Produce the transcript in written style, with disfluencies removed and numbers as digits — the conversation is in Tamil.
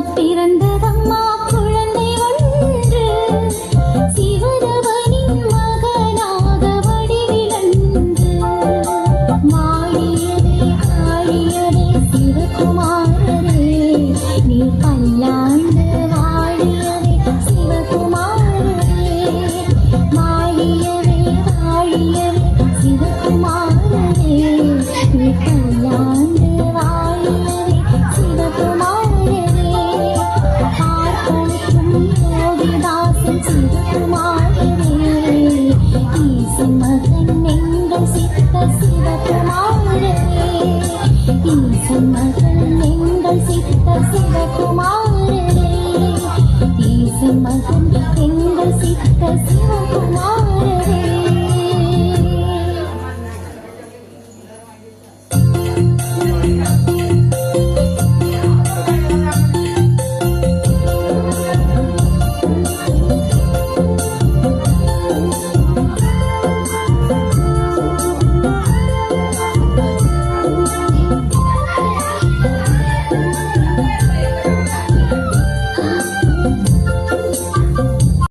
பிறந்ததம்மா குழந்தை ஒன்று சிவனவனின் மகனாக வடிவிலன்று மாடியதே ஆடியதே சிவகுமாரரே நீ பல்லாண்டு வாழியதே சிவகுமாரரே மாடியதே வாழியதே சிவகுமாரரே நீ பல்லாண்டு வாழியதே சிவகுமாரரே பார்ப்பனுக்கும் யோகிதாசன் சிவகுமாரரே ஈசன் மகன் எங்கள் சித்த சிவகுமாரரே ஈசன் மகன் எங்கள் சித்த சிவகுமாரரே ஈசன் மகன்